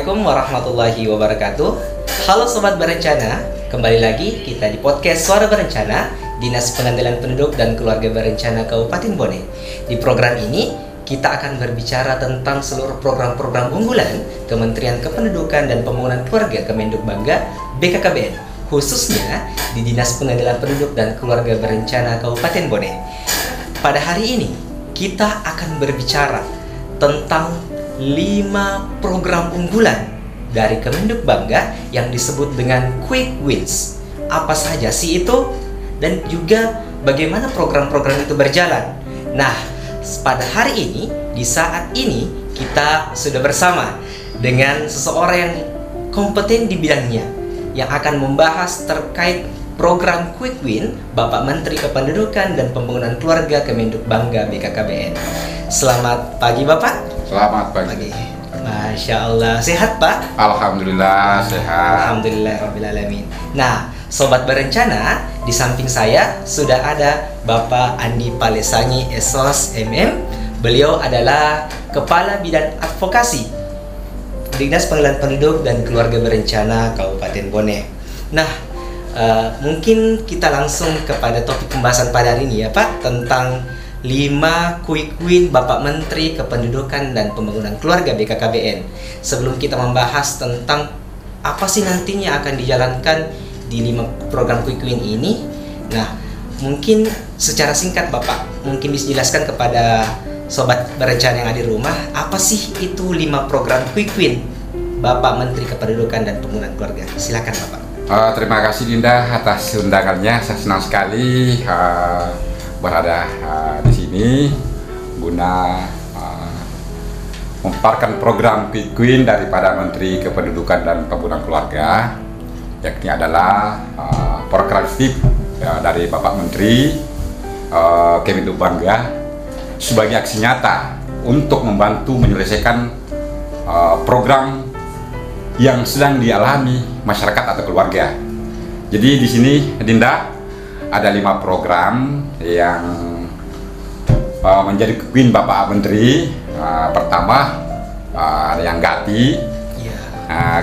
Assalamualaikum warahmatullahi wabarakatuh. Halo Sobat Berencana, kembali lagi kita di podcast Suara Berencana, Dinas Pengendalian Penduduk dan Keluarga Berencana Kabupaten Bone. Di program ini, kita akan berbicara tentang seluruh program-program unggulan Kementerian Kependudukan dan Pembangunan Keluarga Kemenduk Bangga BKKBN, khususnya di Dinas Pengendalian Penduduk dan Keluarga Berencana Kabupaten Bone. Pada hari ini, kita akan berbicara tentang 5 program unggulan dari Kemenduk Bangga yang disebut dengan Quick Wins. Apa saja sih itu? Dan juga bagaimana program-program itu berjalan? Nah, pada hari ini, di saat ini, kita sudah bersama dengan seseorang yang kompeten di bidangnya yang akan membahas terkait program Quick Win Bapak Menteri Kependudukan dan Pembangunan Keluarga Kemenduk Bangga BKKBN. Selamat pagi Bapak. Selamat pagi. Masya Allah, sehat Pak? Alhamdulillah sehat. Alhamdulillah Rabbil Alamin. Nah, Sobat Berencana, di samping saya sudah ada Bapak Andi Palesangi SOS MM. Beliau adalah Kepala Bidang Advokasi Dinas Pengendalian Penduduk dan Keluarga Berencana Kabupaten Bone. Nah, mungkin kita langsung kepada topik pembahasan pada hari ini ya Pak, tentang 5 Quick Win Bapak Menteri Kependudukan dan Pembangunan Keluarga BKKBN. Sebelum kita membahas tentang apa sih nantinya akan dijalankan di 5 program Quick Win ini, nah mungkin secara singkat Bapak mungkin bisa jelaskan kepada Sobat Berencana yang ada di rumah, apa sih itu 5 program Quick Win Bapak Menteri Kependudukan dan Pembangunan Keluarga. Silakan Bapak. Terima kasih Dinda atas undangannya. Saya senang sekali berada di sini guna memaparkan program Quick Win daripada Menteri Kependudukan dan Pembangunan Keluarga, yakni adalah progresif dari Bapak Menteri Kemenduk Bangga sebagai aksi nyata untuk membantu menyelesaikan program yang sedang dialami masyarakat atau keluarga. Jadi di sini Dinda ada 5 program yang menjadi Quick Win Bapak Menteri. Pertama yang Gati,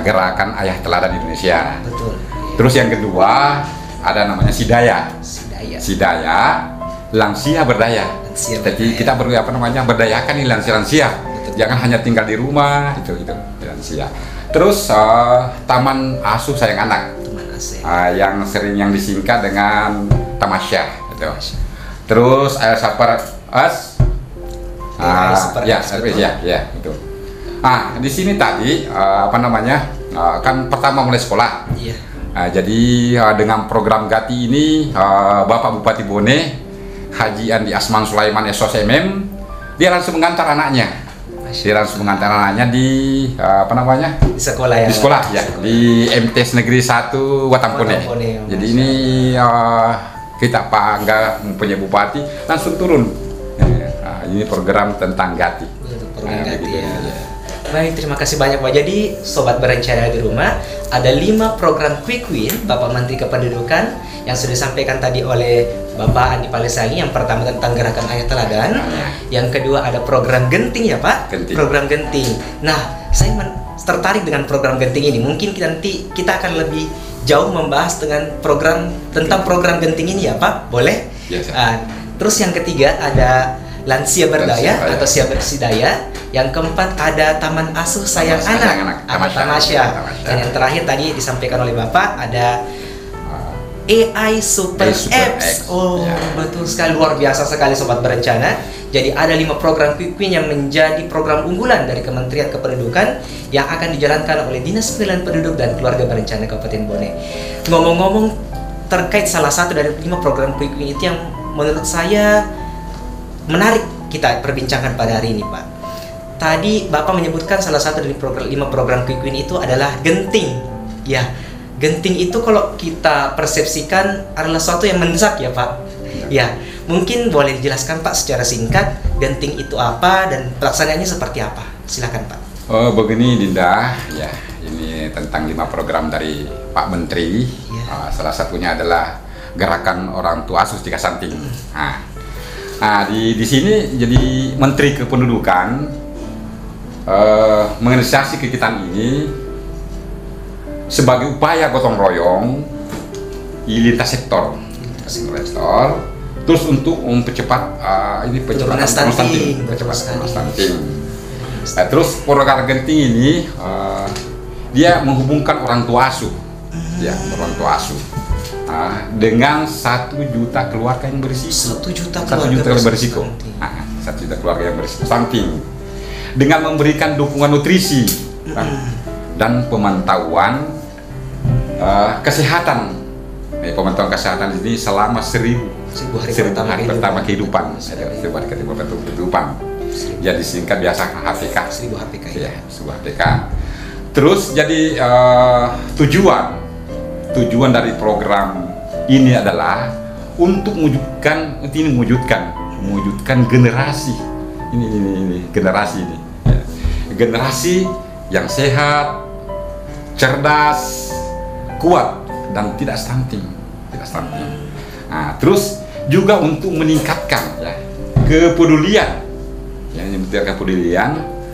Gerakan Ayah Teladan Indonesia. Betul. Terus yang kedua ada namanya Sidaya, Lansia Berdaya. Jadi kita berdayakan nih lansia-lansia. Jangan hanya tinggal di rumah, itu lansia. Terus Taman Asuh Sayang Anak, yang sering yang disingkat dengan Tamasya gitu. Terus Super Us, itu. Nah, di sini tadi kan pertama mulai sekolah. Iya. Jadi dengan program Gati ini Bapak Bupati Bone Haji Andi Asman Sulaiman SOS MM, dia langsung mengantar anaknya. Di Di sekolah ya. Di sekolah ya, di MTs Negeri 1 Watampone. Jadi ini kita bangga mempunyai bupati langsung turun. Ini program tentang Gati. Program Gati ya. Baik, terima kasih banyak Pak. Jadi Sobat Berencana di rumah, ada 5 program Quick Win Bapak Menteri Kependudukan yang sudah disampaikan tadi oleh Bapak Andi Palesangi. Yang pertama tentang Gerakan Ayah Teladan, yang kedua ada program Genting ya Pak. Program Genting. Nah, saya tertarik dengan program Genting ini. Mungkin nanti kita akan lebih jauh membahas tentang program Genting ini ya Pak. Boleh? Yes, terus yang ketiga ada Lansia Berdaya atau Siaga Sidaya. Yang keempat ada Taman Asuh Sayang Anak atau Tamasya. Dan yang terakhir tadi disampaikan oleh Bapak ada AI Super Apps. Betul sekali, luar biasa sekali Sobat Berencana. Jadi ada 5 program Quick Win yang menjadi program unggulan dari Kementerian Kependudukan yang akan dijalankan oleh Dinas Pengendalian Penduduk dan Keluarga Berencana Kabupaten Bone. Ngomong-ngomong terkait salah satu dari 5 program Quick Win itu yang menurut saya menarik kita perbincangkan pada hari ini Pak. Tadi Bapak menyebutkan salah satu dari 5 program Quick Win itu adalah Genting. Ya, Genting itu kalau kita persepsikan adalah sesuatu yang mendesak ya Pak. Ya, mungkin boleh dijelaskan Pak secara singkat Genting itu apa dan pelaksanaannya seperti apa? Silakan Pak. Begini Dinda, ya ini tentang 5 program dari Pak Menteri. Salah satunya adalah Gerakan Orang Tua Asuh Tiga Santing. Nah, di sini jadi Menteri Kependudukan menginisiasi kegiatan ini sebagai upaya gotong royong lintas sektor, terus untuk mempercepat ini percepatan stunting. Terus program genting ini dia menghubungkan orang tua asuh, dengan 1 juta keluarga yang berisiko. 1 juta keluarga berisiko. 1 juta keluarga yang berisiko stunting, dengan memberikan dukungan nutrisi dan pemantauan kesehatan. Pemantauan kesehatan ini selama 1000 hari pertama kehidupan. 1000 hari kehidupan. Jadi singkat biasa HPK. 1000 HPK. Ya, 1000 HPK. Terus jadi tujuan dari program ini adalah untuk mewujudkan generasi ini generasi ini. Ya. Generasi yang sehat, cerdas, kuat dan tidak stunting. Nah, terus juga untuk meningkatkan kepedulian,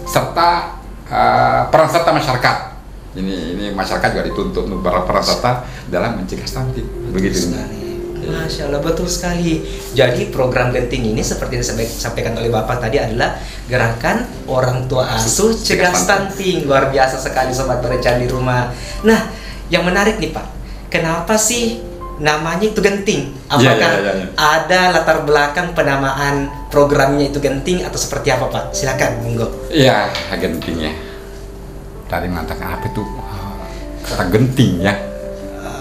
serta peran serta masyarakat. Ini masyarakat juga dituntut berperan serta dalam mencegah stunting. Begitu. Masya Allah, betul sekali. Jadi program genting ini seperti yang disampaikan oleh Bapak tadi adalah gerakan orang tua asuh cegah stunting. Luar biasa sekali sobat berencana di rumah. Nah, yang menarik nih Pak, kenapa sih namanya itu genting? Apakah ada latar belakang penamaan programnya itu genting atau seperti apa Pak? Silakan, monggo. Iya, genting ya. Tadi mengatakan apa itu? Kata genting ya.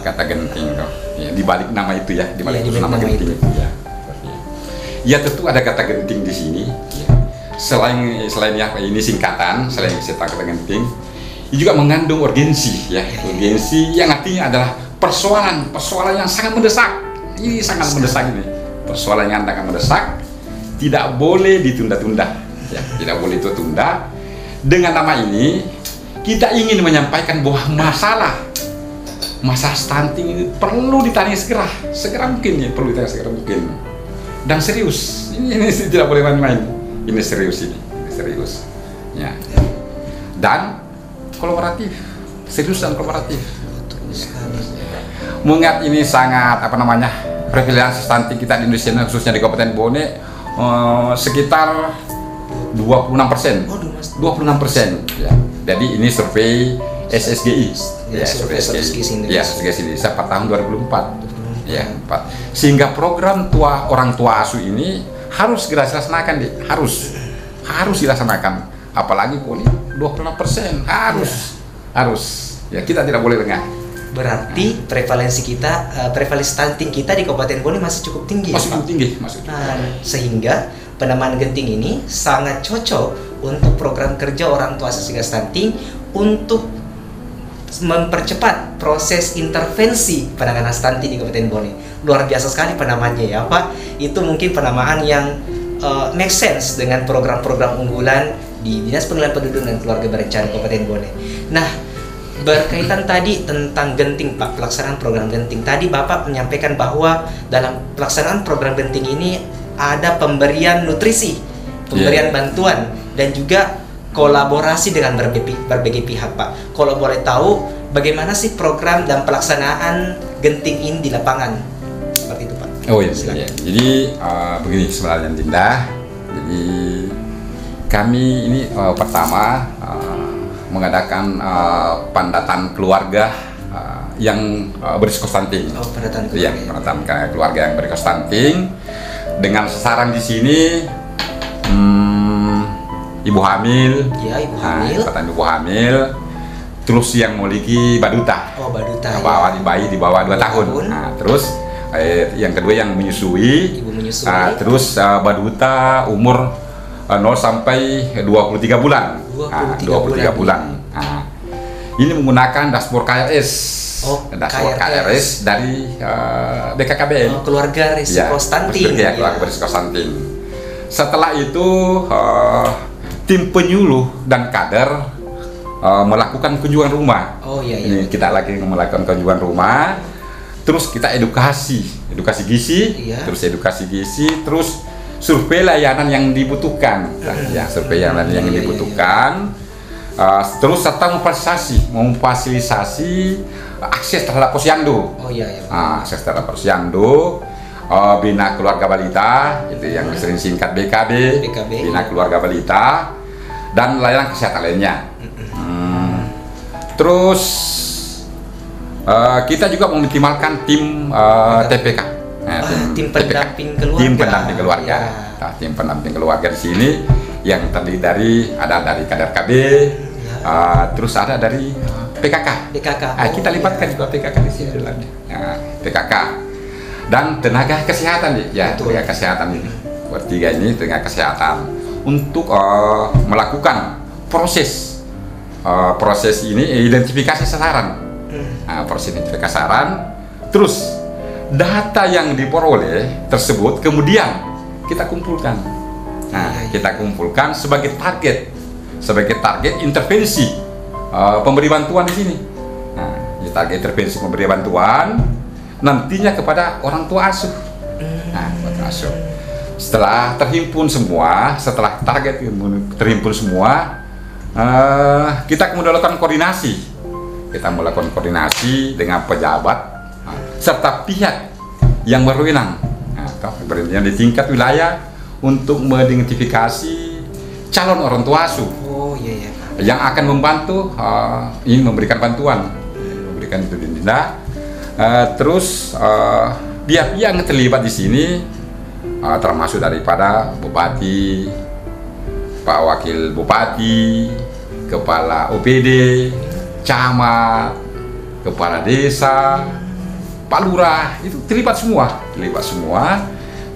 Kata genting tuh. Ya, di balik nama itu ya, di balik nama genting itu. Ya, tentu ada kata genting di sini. Ya. Selain ya ini singkatan, selain kata genting, ini juga mengandung urgensi ya. Urgensi yang artinya adalah persoalan yang sangat mendesak. Ini sangat mendesak ini. Persoalan yang sangat mendesak, tidak boleh ditunda-tunda. Ya, tidak boleh ditunda. Dengan nama ini kita ingin menyampaikan bahwa masalah stunting ini perlu ditangani segera mungkin ya, perlu ditangani segera mungkin, dan serius. Ini tidak boleh main-main. Ini serius ya, dan kolaboratif, serius dan kolaboratif. Mengingat ini sangat prevalensi stunting kita di Indonesia, khususnya di Kabupaten Bone, sekitar 26%. 26%. Ya. Jadi ini survei SSGI. Survei SSGI. Ya, SSGI pada tahun 2004. Ya, 4. Sehingga program orang tua asuh ini harus segera dilaksanakan, harus dilaksanakan. Apalagi Bone 26%, harus. Ya, kita tidak boleh lengah. Berarti prevalensi stunting kita di Kabupaten Bone masih cukup tinggi. Masih cukup tinggi. Sehingga penamaan genting ini sangat cocok untuk program kerja orang tua asuh cegah stunting untuk mempercepat proses intervensi penanganan stunting di Kabupaten Bone. Luar biasa sekali penamaannya ya Pak. Itu mungkin penamaan yang make sense dengan program-program unggulan di Dinas Pengelolaan Penduduk dan Keluarga Berencana Kabupaten Bone. Nah, berkaitan tadi tentang genting Pak, pelaksanaan program genting. Tadi Bapak menyampaikan bahwa dalam pelaksanaan program genting ini ada pemberian nutrisi, pemberian bantuan, dan juga kolaborasi dengan berbagai pihak Pak. Kalau boleh tahu, bagaimana sih program dan pelaksanaan genting ini di lapangan? Seperti itu Pak. Oh iya, silakan. Jadi begini sebenarnya Dinda. Jadi kami ini pertama mengadakan pendatan keluarga yang berisiko stunting. Pendatan keluarga. Iya, pendatan keluarga yang berisiko stunting dengan sasaran di sini ibu hamil. Iya, ibu hamil. Ibu hamil. Terus yang memiliki baduta. Baduta. Bayi di bawah 2 tahun. Nah, terus yang kedua yang menyusui. Ibu menyusui. Terus baduta umur 0 sampai 23 bulan. 23 bulan. Nah, ini menggunakan dashboard KRS. Dashboard KRS dari BKKBN. Keluarga risiko stunting. Ya, keluarga risiko stunting. Setelah itu tim penyuluh dan kader melakukan kunjungan rumah. Ini kita lagi melakukan kunjungan rumah. Terus kita edukasi gizi, terus survei layanan yang dibutuhkan. Survei layanan yang dibutuhkan. terus serta memfasilitasi akses terhadap posyandu. Oh iya iya. Akses terhadap posyandu, bina keluarga balita, itu yang sering singkat BKB, bina keluarga balita, dan layanan kesehatan lainnya. Terus kita juga mengoptimalkan tim TPK, tim pendamping keluarga. Tim pendamping keluarga. Ya. Nah, tim pendamping keluarga di sini yang terdiri dari kader KB, terus ada dari PKK. Kita libatkan juga PKK di sini, PKK dan tenaga kesehatan ya, tenaga kesehatan ini. Bertiga ini tenaga kesehatan untuk melakukan proses ini identifikasi sasaran. Proses identifikasi sasaran, terus data yang diperoleh tersebut kemudian kita kumpulkan. Kita kumpulkan sebagai target intervensi pemberi bantuan di sini. Target intervensi pemberi bantuan nantinya kepada orang tua asuh. Setelah terhimpun semua, setelah target terhimpun semua, kita kemudian melakukan koordinasi. Kita melakukan koordinasi dengan pejabat serta pihak yang berwenang, yang di tingkat wilayah untuk mengidentifikasi calon orang tua asuh yang akan membantu ini memberikan bantuan, memberikan itu dinda. Terus pihak yang terlibat di sini termasuk daripada bupati, Pak Wakil Bupati, kepala OPD, camat, kepala desa, Pak Lurah, itu terlibat semua.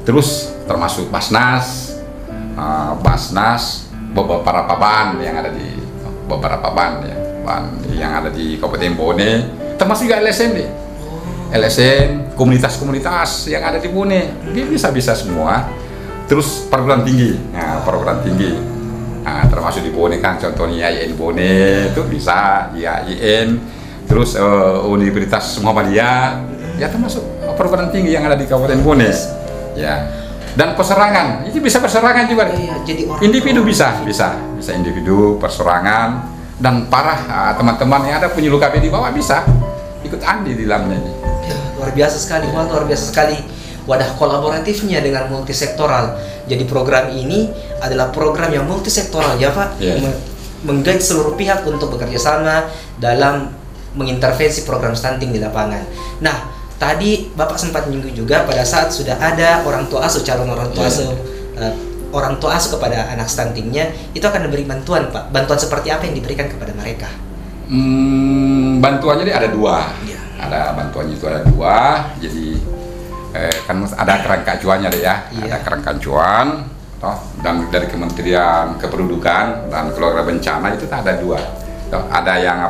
Terus termasuk Basnas, beberapa ban yang ada di yang ada di Kabupaten Bone, termasuk juga LSM, komunitas-komunitas yang ada di Bone, bisa semua. Terus perguruan tinggi, termasuk di Bone kan, contohnya IAIN Bone itu bisa, IAIN, terus Universitas Muhammadiyah, ya termasuk perguruan tinggi yang ada di Kabupaten Bone, ya. Dan perserangan, itu bisa perserangan juga. Jadi individu bisa individu perserangan, dan para teman-teman yang ada penyuluh KB di bawah bisa ikut andil di dalamnya ini. Luar biasa sekali, wadah kolaboratifnya dengan multisektoral. Jadi program ini adalah program yang multisektoral ya Pak, menggait seluruh pihak untuk bekerja sama dalam mengintervensi program stunting di lapangan. Nah, tadi Bapak sempat menyinggung juga pada saat sudah ada calon orang tua asuh kepada anak stuntingnya, itu akan diberi bantuan Pak. Bantuan seperti apa yang diberikan kepada mereka? Bantuannya ada dua. Ada bantuannya itu ada dua. Jadi kan ada kerangka acuannya ada kerangka acuan, dan dari Kementerian Kependudukan dan Keluarga Bencana itu ada dua. Ada yang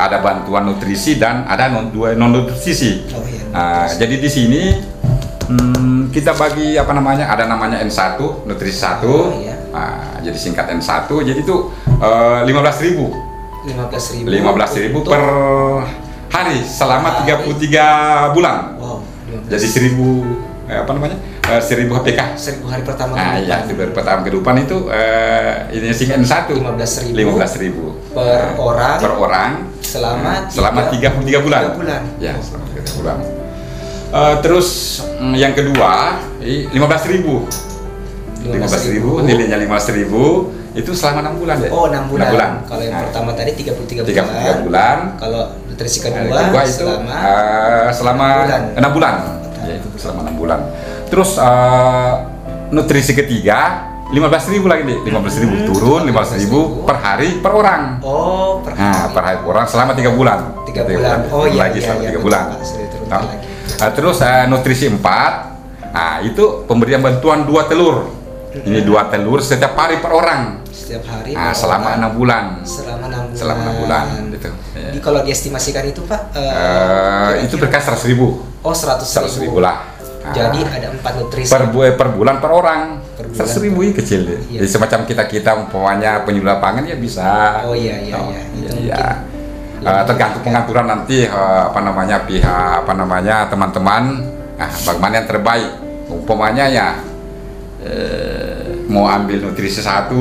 ada bantuan nutrisi dan ada non nutrisi. Jadi di sini kita bagi ada namanya N1, nutrisi 1. Jadi singkat N1. Jadi itu 15.000 per hari selama 33 bulan. Jadi 1.000 HPK. 1.000 hari pertama. Itu dari pertama kehidupan itu ini singkat N1. 15.000 per orang selama 33 bulan. Ya, selama 33 bulan. Terus yang kedua 15.000 nilainya 15.000 itu selama 6 bulan. 6 bulan. Kalau yang pertama tadi 33 bulan. Kalau nutrisi kedua itu selama 6 bulan. Ya, itu selama 6 bulan. Terus nutrisi ketiga 15.000 lagi nih, 15.000 turun 15.000 per hari per orang. Per hari. Per hari per orang selama 3 bulan. 3 bulan. Selama 3 bulan. Terus nutrisi 4. Itu pemberian bantuan 2 telur. Ini 2 telur setiap hari per orang. Setiap hari. Selama 6 bulan. Selama 6 bulan. Gitu. Jadi kalau diestimasikan itu Pak, itu berkas 100.000. 100.000 lah. Jadi ada 4 nutrisi per bulan per orang. 100.000 ini kecil deh. Jadi semacam kita umpamanya penyuluh lapangan ya bisa. Tergantung pengaturan nanti pihak teman-teman. Bagaimana yang terbaik. Umpamanya ya mau ambil nutrisi 1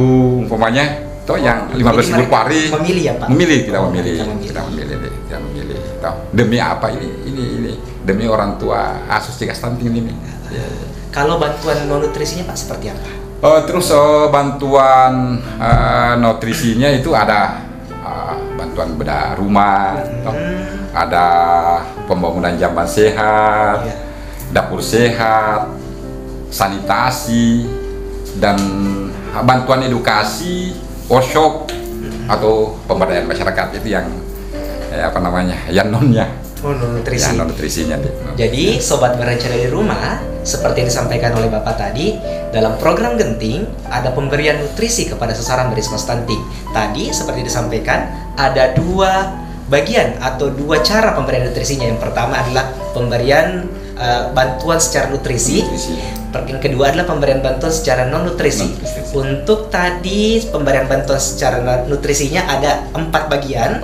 umpamanya Toh yang 15.000 per hari memilih ya Pak? Memilih, tidak Oh, memilih. mereka memilih. Tidak memilih. Toh, demi apa ini? Demi orang tua asuh cegah stunting ini. Ya. Kalau bantuan non nutrisinya Pak seperti apa? Terus bantuan nutrisinya itu ada bantuan bedah rumah, toh, ada pembangunan jamban sehat, Iya. dapur sehat, sanitasi, dan bantuan edukasi, workshop atau pemberdayaan masyarakat itu yang yang nonnya, Oh, non nutrisi. yang non nutrisinya. Jadi sobat berencana di rumah, seperti yang disampaikan oleh Bapak tadi, dalam program Genting ada pemberian nutrisi kepada sasaran berisiko stunting. Tadi seperti disampaikan ada dua bagian atau dua cara pemberian nutrisinya. Yang pertama adalah pemberian bantuan secara nutrisi. Yang kedua adalah pemberian bantuan secara non nutrisi. Untuk tadi pemberian bantuan secara nutrisinya ada 4 bagian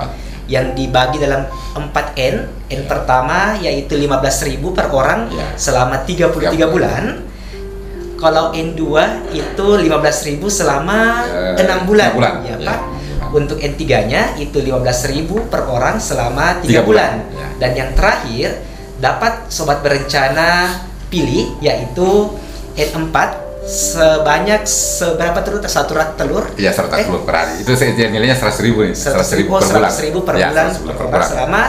yang dibagi dalam 4 N. N pertama yaitu 15.000 per orang selama 33 bulan. Kalau N2 itu 15.000 selama 6 bulan. Ya, Pak. Untuk N3-nya itu 15.000 per orang selama 3 bulan. Dan yang terakhir dapat sobat berencana pilih yaitu N4 sebanyak seberapa telur? Satu rak telur? Iya, 100 telur per hari. Itu nilainya 100.000 nih. 100.000 per bulan. 100.000 per bulan per orang selama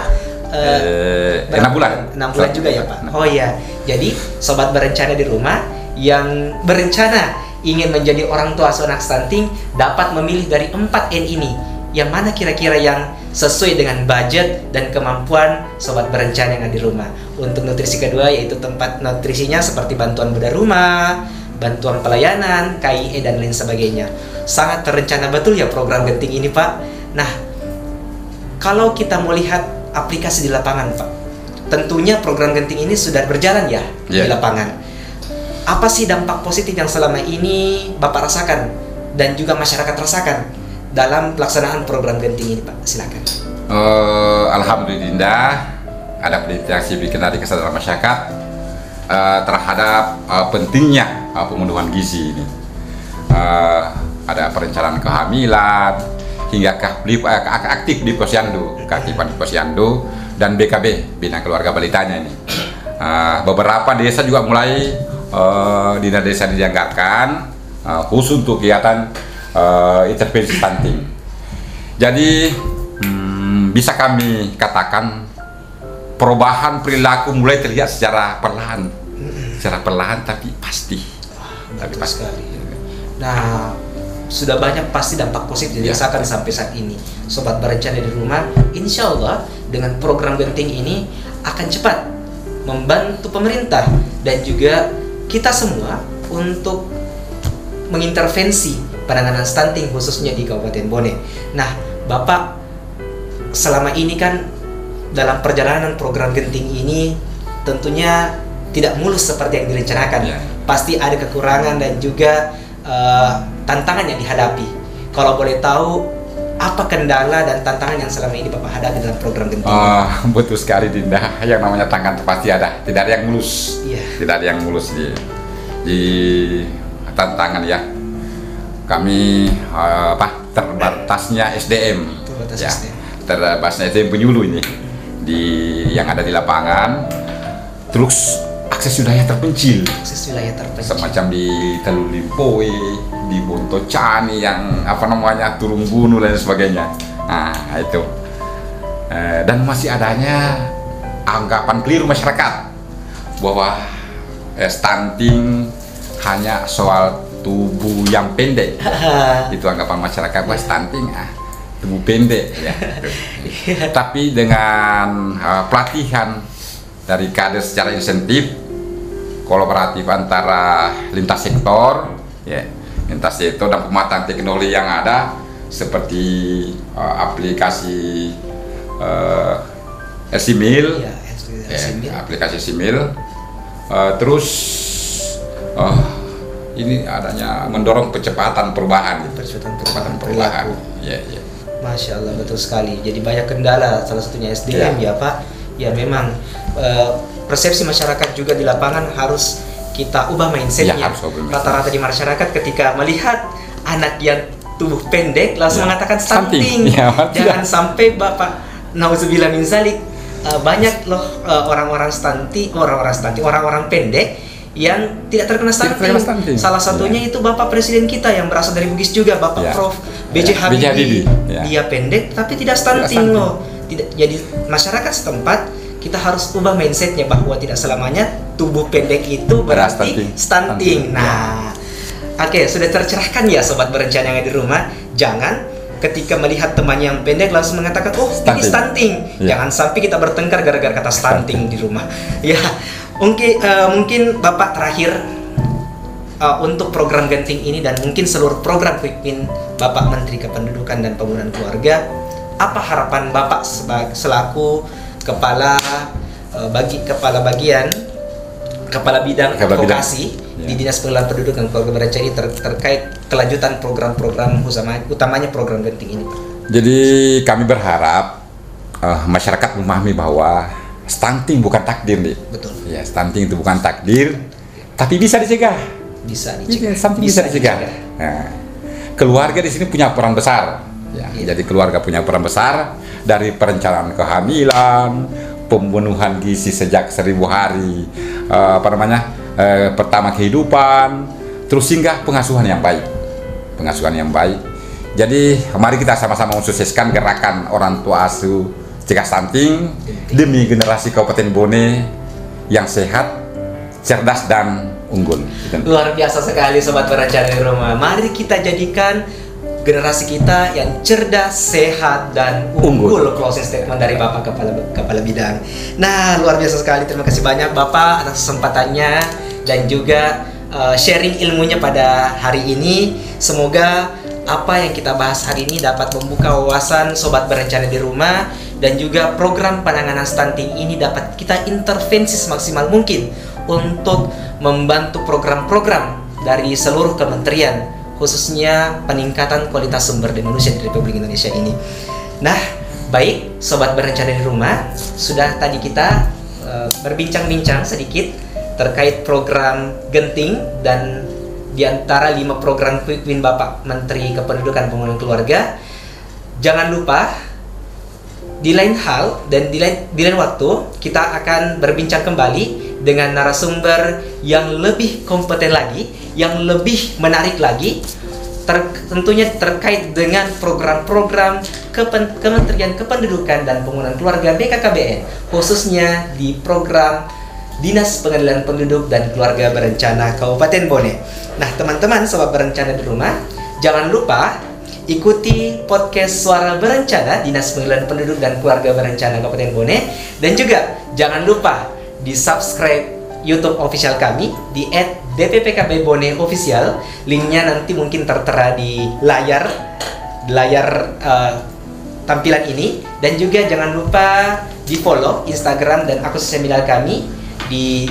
6 bulan. 6 bulan juga ya Pak. Oh iya. Jadi sobat berencana di rumah yang berencana ingin menjadi orang tua asuh anak stunting dapat memilih dari 4 N ini. Yang mana kira-kira yang sesuai dengan budget dan kemampuan sobat berencana yang ada di rumah. Untuk nutrisi kedua yaitu tempat nutrisinya seperti bantuan bedah rumah, bantuan pelayanan, KIE dan lain sebagainya. Sangat terencana betul ya program Genting ini Pak. Nah, kalau kita mau lihat aplikasi di lapangan Pak, tentunya program Genting ini sudah berjalan ya di lapangan. Apa sih dampak positif yang selama ini Bapak rasakan dan juga masyarakat rasakan dalam pelaksanaan program Genting ini Pak? Silakan. Alhamdulillah ada penelitian signifikan dari kesadaran masyarakat terhadap pentingnya pemenuhan gizi ini. Ada perencanaan kehamilan hingga aktif di posyandu, keaktifan di posyandu dan BKB bina keluarga balitanya ini. Beberapa desa juga mulai dina desa dianggarkan khusus untuk kegiatan intervensi stunting. Jadi bisa kami katakan perubahan perilaku mulai terlihat secara perlahan tapi pasti. Sekali. Nah, sudah banyak pasti dampak positif dirasakan sampai saat ini. Sobat berencana di rumah, insya Allah dengan program Genting ini akan cepat membantu pemerintah dan juga kita semua untuk mengintervensi penanganan stunting khususnya di Kabupaten Bone. Nah, Bapak selama ini kan dalam perjalanan program Genting ini tentunya tidak mulus seperti yang direncanakan. Pasti ada kekurangan dan juga tantangan yang dihadapi. Kalau boleh tahu, apa kendala dan tantangan yang selama ini Bapak hadapi dalam program Genting? Betul sekali Dinda, yang namanya tantangan pasti ada. Tidak ada yang mulus. Tidak ada yang mulus di tantangan ya. Kami terbatasnya SDM. Terbatasnya SDM penyuluh ini yang ada di lapangan. Terus akses wilayah terpencil. Semacam di Teluk Limpoe, di Bontocani yang Turung Gunung dan sebagainya. Nah, itu. Dan masih adanya anggapan keliru masyarakat bahwa stunting hanya soal tubuh yang pendek. Itu anggapan masyarakat bahwa stunting tubuh pendek ya. Tapi dengan pelatihan dari kader secara insentif kolaboratif antara lintas sektor dan pemanfaatan teknologi yang ada seperti aplikasi Simil, aplikasi Simil, terus ini adanya mendorong percepatan perubahan. Masya Allah, betul sekali. Jadi banyak kendala, salah satunya SDM ya Pak. Ya memang persepsi masyarakat juga di lapangan harus kita ubah mindsetnya. Rata-rata di masyarakat ketika melihat anak yang tubuh pendek langsung mengatakan stunting. Ya, Jangan sampai Bapak nauzubillah min zalik, banyak loh orang-orang pendek yang tidak terkena stunting. Salah satunya itu Bapak Presiden kita yang berasal dari Bugis juga, Bapak Prof. B.J. Habibie. Dia pendek tapi tidak stunting loh. Jadi masyarakat setempat kita harus ubah mindsetnya bahwa tidak selamanya tubuh pendek itu berarti stunting. Nah, oke, sudah tercerahkan ya sobat berencana yang ada di rumah. Jangan ketika melihat temannya yang pendek langsung mengatakan, oh ini stunting. Jangan sampai kita bertengkar gara-gara kata stunting di rumah. Ya, mungkin Bapak terakhir untuk program Genting ini dan mungkin seluruh program Quick Win Bapak Menteri Kependudukan dan Pembangunan Keluarga, apa harapan Bapak selaku kepala bidang advokasi di Dinas Pengelolaan Penduduk dan Keluarga Berencana ini terkait kelanjutan program-program utamanya program Genting ini, Pak? Jadi kami berharap masyarakat memahami bahwa stunting bukan takdir, nih. Betul. Ya, stunting itu bukan takdir, tapi bisa dicegah. Stunting bisa dicegah. Nah, keluarga di sini punya peran besar. Ya, jadi keluarga punya peran besar dari perencanaan kehamilan, pembunuhan gizi sejak 1000 hari, pertama kehidupan, terus hingga pengasuhan yang baik. Jadi mari kita sama-sama mensukseskan gerakan orang tua asuh cegah stunting demi generasi Kabupaten Bone yang sehat, cerdas dan unggul. Luar biasa sekali sobat berencana di rumah. Mari kita jadikan generasi kita yang cerdas, sehat dan unggul. Closing statement dari Bapak Kepala Bidang. Nah, luar biasa sekali. Terima kasih banyak Bapak atas kesempatannya dan juga sharing ilmunya pada hari ini. Semoga apa yang kita bahas hari ini dapat membuka wawasan sobat berencana di rumah, dan juga program penanganan stunting ini dapat kita intervensi semaksimal mungkin untuk membantu program-program dari seluruh kementerian, khususnya peningkatan kualitas sumber daya manusia di Republik Indonesia ini. Nah, baik sobat berencana di rumah, sudah tadi kita berbincang-bincang sedikit terkait program Genting dan di antara 5 program Quick Win Bapak Menteri Kependudukan dan Pembangunan Keluarga. Jangan lupa di lain hal dan di lain waktu kita akan berbincang kembali dengan narasumber yang lebih kompeten lagi, yang lebih menarik lagi, tentunya terkait dengan program-program Kementerian Kependudukan dan Pembangunan Keluarga BKKBN, khususnya di program Dinas Pengendalian Penduduk dan Keluarga Berencana Kabupaten Bone. Nah, teman-teman sobat berencana di rumah, jangan lupa ikuti podcast Suara Berencana Dinas Pengendalian Penduduk dan Keluarga Berencana Kabupaten Bone, dan juga jangan lupa di subscribe YouTube official kami di @dppkb Bone Official. Linknya nanti mungkin tertera di layar tampilan ini, dan juga jangan lupa di follow Instagram dan akun sosial media kami di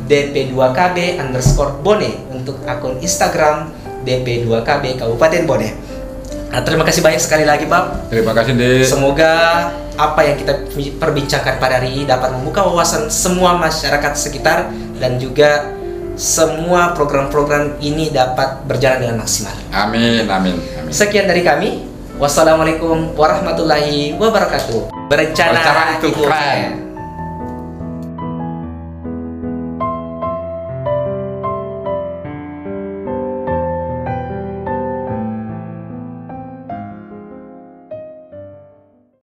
@dp2kb_bone untuk akun Instagram dp2kb Kabupaten Bone. Nah, terima kasih banyak sekali lagi, Pak. Terima kasih, Dek. Semoga apa yang kita perbincangkan pada hari ini dapat membuka wawasan semua masyarakat sekitar, dan juga semua program-program ini dapat berjalan dengan maksimal. Amin. Sekian dari kami. Wassalamualaikum warahmatullahi wabarakatuh. Berencana itu keren.